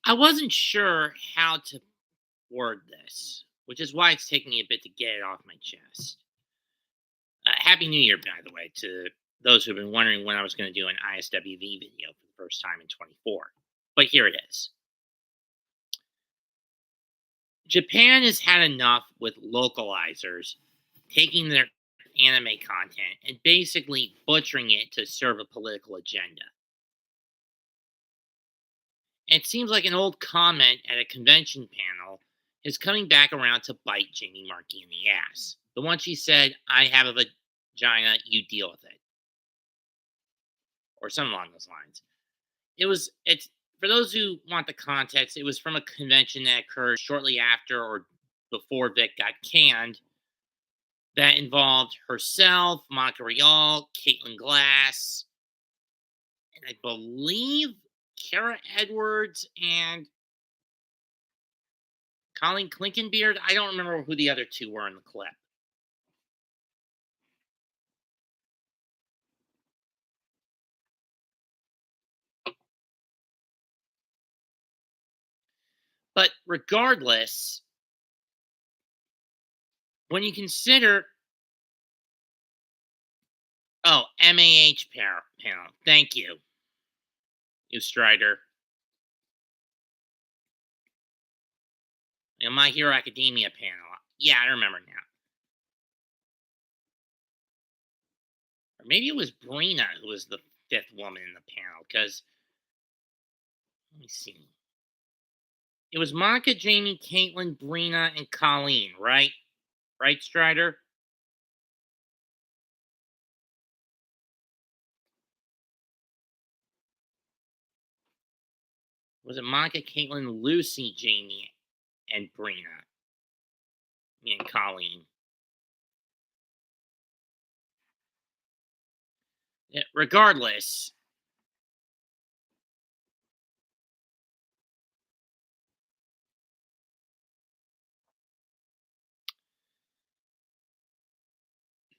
I wasn't sure how to word this, which is why it's taking me a bit to get it off my chest. Happy New Year, by the way, to those who've been wondering when I was going to do an ISWV video for the first time in 24. But here it is. Japan has had enough with localizers taking their anime content and basically butchering it to serve a political agenda. And it seems like an old comment at a convention panel is coming back around to bite Jamie Markey in the ass. The one she said, I have a vagina, you deal with it. Or something along those lines. It's for those who want the context, it was from a convention that occurred shortly after or before Vic got canned that involved herself, Monica Rial, Caitlin Glass, and I believe Kara Edwards and Colleen Clinkenbeard. I don't remember who the other two were in the clip. But regardless, when you consider MAH panel, thank you Strider. And My Hero Academia panel. Yeah, I remember now. Or maybe it was Brina who was the fifth woman in the panel, because let me see. It was Monica, Jamie, Caitlin, Brina, and Colleen, right? Right, Strider? Was it Monica, Caitlin, Lucy, Jamie, and Brina? And Colleen. Yeah, regardless,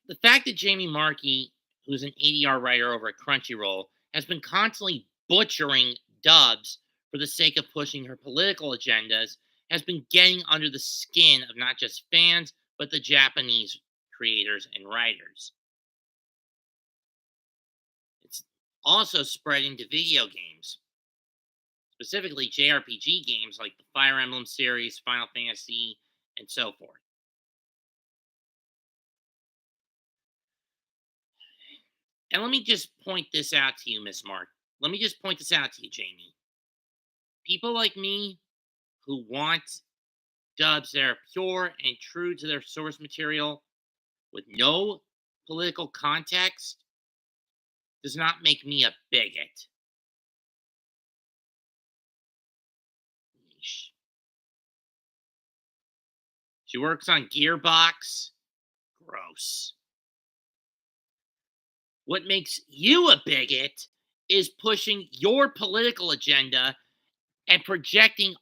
the fact that Jamie Markey, who's an ADR writer over at Crunchyroll, has been constantly butchering dubs for the sake of pushing her political agendas has been getting under the skin of not just fans, but the Japanese creators and writers. It's also spread into video games, specifically JRPG games like the Fire Emblem series, Final Fantasy, and so forth. And let me just point this out to you, Miss Mark. Let me just point this out to you, Jamie. People like me who want dubs that are pure and true to their source material with no political context does not make me a bigot. Yeesh. She works on Gearbox. Gross. What makes you a bigot is pushing your political agenda and projecting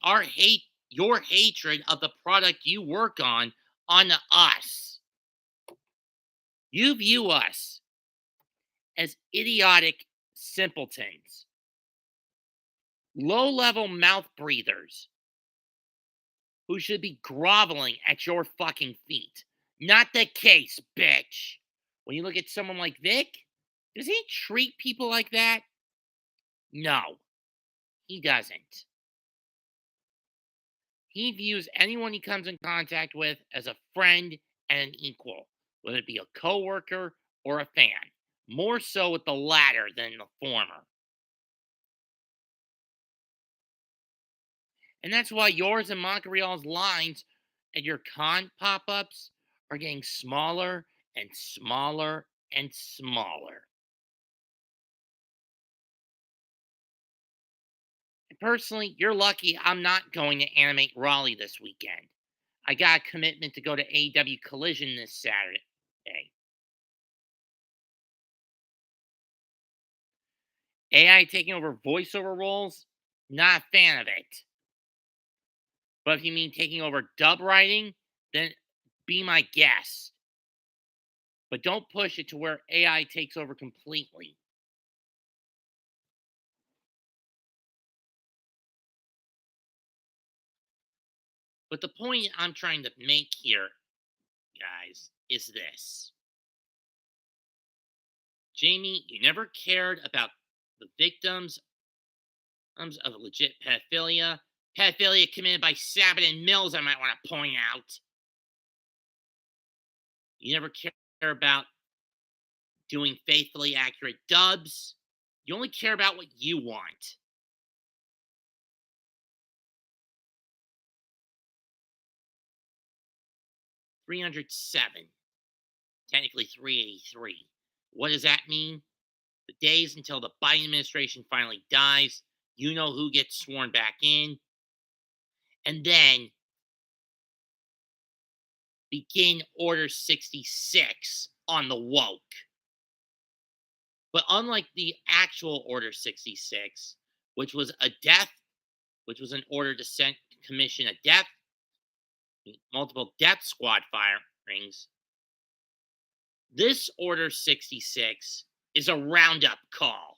your hatred of the product you work on onto us. You view us as idiotic simpletons, low level mouth breathers who should be groveling at your fucking feet. Not the case, bitch. When you look at someone like Vic, does he treat people like that? No, he doesn't. He views anyone he comes in contact with as a friend and an equal, whether it be a coworker or a fan. More so with the latter than the former. And that's why yours and Montreal's lines and your con pop ups are getting smaller and smaller and smaller. And personally, you're lucky I'm not going to animate Raleigh this weekend. I got a commitment to go to AEW Collision this Saturday. AI taking over voiceover roles? Not a fan of it. But if you mean taking over dub writing, then be my guest. But don't push it to where AI takes over completely. But the point I'm trying to make here, guys, is this. Jamie, you never cared about the victims of legit pedophilia. Pedophilia committed by Sabat and Mills, I might want to point out. You never care about doing faithfully accurate dubs. You only care about what you want. 307. Technically 383. What does that mean? The days until the Biden administration finally dies, you know who gets sworn back in, and then begin Order 66 on the woke. But unlike the actual Order 66, which was a death, which was an order to commission a death, multiple death squad firings, this Order 66 is a roundup call.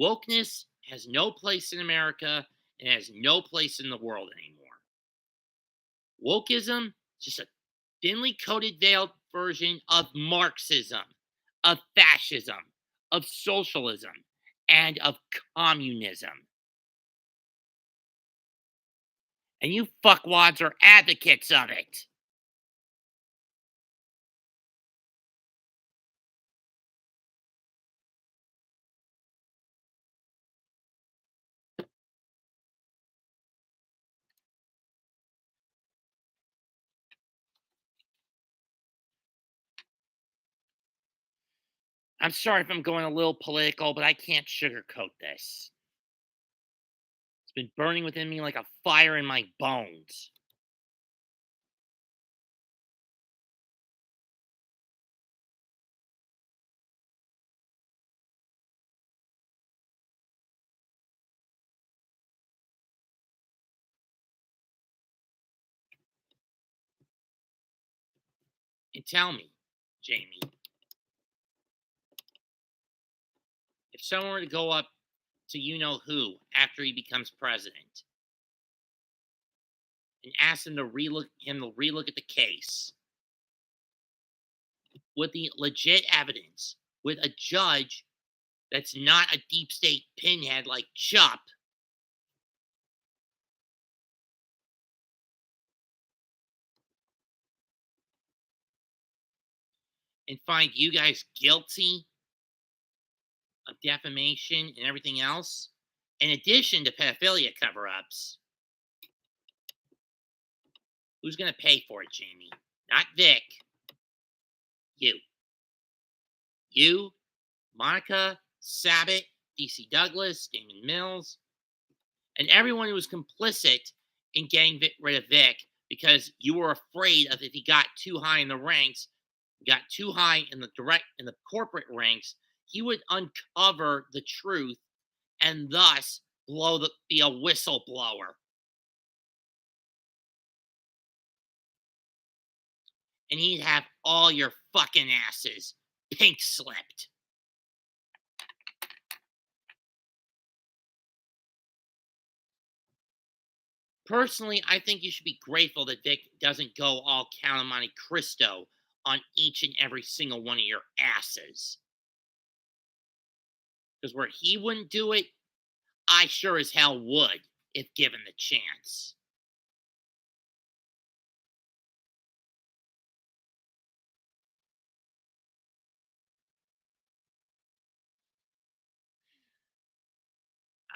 Wokeness has no place in America and has no place in the world anymore. Wokeism is just a thinly coated veiled version of Marxism, of fascism, of socialism, and of communism. And you fuckwads are advocates of it. I'm sorry if I'm going a little political, but I can't sugarcoat this. It's been burning within me like a fire in my bones. And tell me, Jamie, if someone were to go up to you know who after he becomes president and ask him to relook at the case with the legit evidence, with a judge that's not a deep state pinhead like Chup, and find you guys guilty of defamation and everything else, in addition to pedophilia cover ups, who's going to pay for it, Jamie? Not Vic. You. You, Monica, Sabat, DC Douglas, Damon Mills, and everyone who was complicit in getting rid of Vic because you were afraid of if he got too high in the ranks, got too high in the corporate ranks, he would uncover the truth and thus be a whistleblower. And he'd have all your fucking asses pink slipped. Personally, I think you should be grateful that Vic doesn't go all Count of Monte Cristo on each and every single one of your asses. Because where he wouldn't do it, I sure as hell would if given the chance.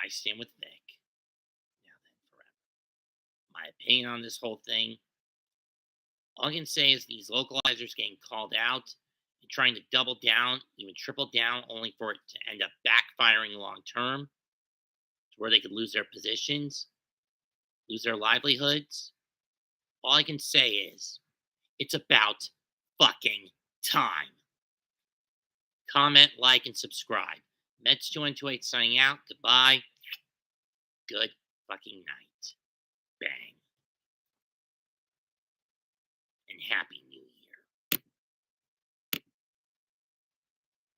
I stand with Vic. Now then, forever. My opinion on this whole thing, all I can say is these localizers getting called out and trying to double down, even triple down, only for it to end up backfiring long term, to where they could lose their positions, lose their livelihoods. All I can say is it's about fucking time. Comment, like, and subscribe. Mets2128 signing out. Goodbye. Good fucking night. Bang. And happy